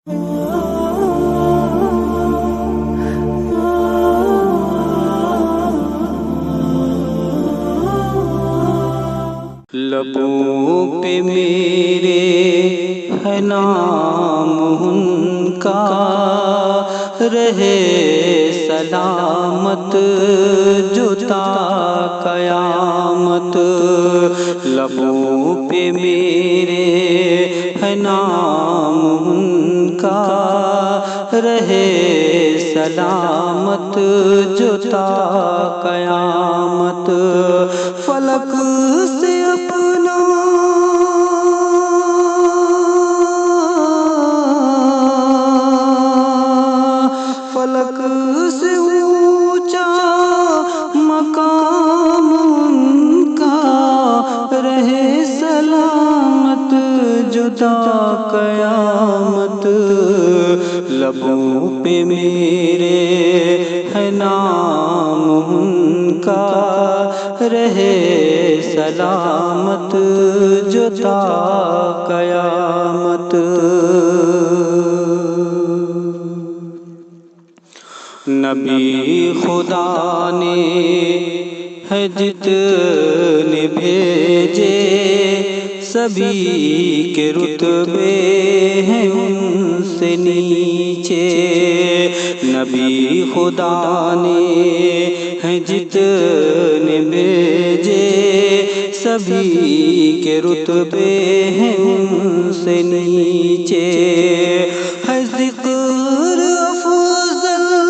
لبوں پہ میرے ہے نام ان کا، رہے سلامت جو تا قیامت۔ لبوں پہ میرے ہے نام ان کا، رہے سلامت جو تا قیامت۔ فلک سے اپنا فلک سے اونچا مقام ان کا، رہے سلامت جو تا قیامت۔ لبوں پہ میرے ہے نام ان کا، رہے سلامت جو تا قیامت۔ نبی خدا نے ہے جتنے بھیجے، سبھی کے رتبے ہیں ان سے نیچے۔ نبی خدا نے ہے جتنے بھیجے، سبھی کے رتبے ہیں ان سے نیچے۔ ہے ذکر افضل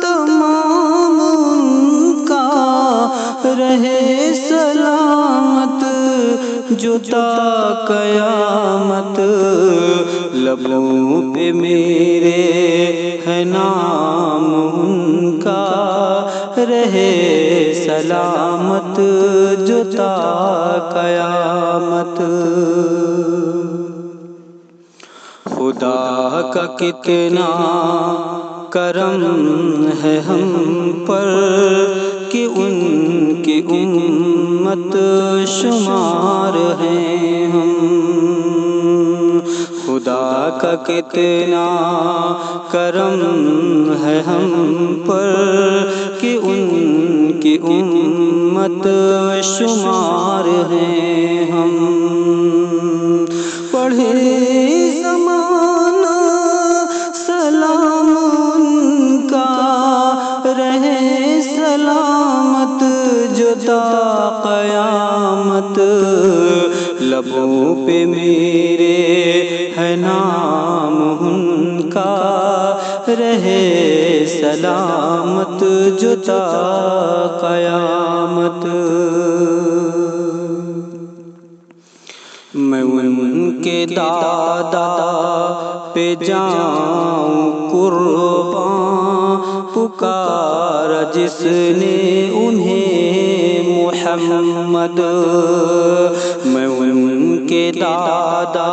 تمام ان کا، رہے سلامت جو تا قیامت۔ لبوں پہ میرے ہے نام ان کا، رہے سلامت جو تا قیامت۔ خدا کا کتنا کرم ہے ہم پر کہ ان کی امت شمار ہیں ہم۔ خدا کا کتنا کرم ہے ہم پر کہ ان کی امت شمار ہیں ہم۔ پڑھے زمانہ سلام ان کا، رہے سلامت جو تا قیامت۔ لبوں پہ میرے ہے نام ان کا، رہے سلامت جو تا قیامت۔ میں ان کے دادا پہ جاؤں قرباں، پکارا جس نے انہیں محمد۔ میں ان کے دادا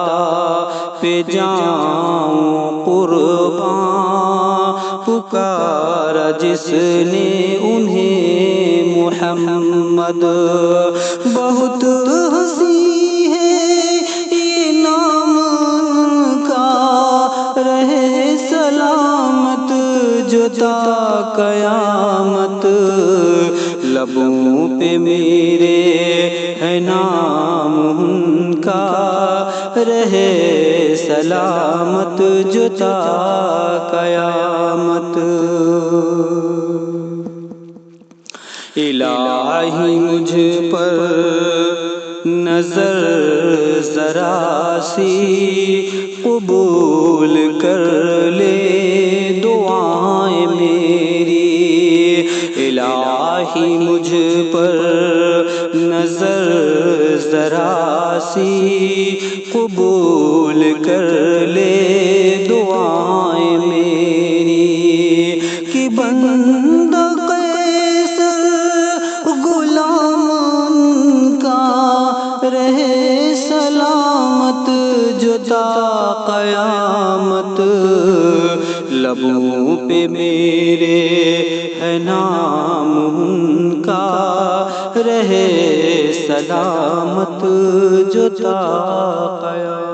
پہ جاؤں قرباں، پکارا جس نے انہیں محمد۔ بہت ہنسی ہے یہ نام ان کا، رہے سلامت جو تا قیامت۔ لبوں پہ میرے ہے نام ان کا، رہے سلامت جو تا قیامت۔ الہی مجھ پر نظر ذرا سی قبول کر لے دعائیں میری۔ الہی مجھ پر نظر ذرا سی قبول کر لے دعائیں میری۔ کہ بندہ قیصر غلام ان کا، رہے سلامت جو تا قیامت۔ لبوں پہ میرے ہے نام ان کا، رہے سلامت جو تا قیامت۔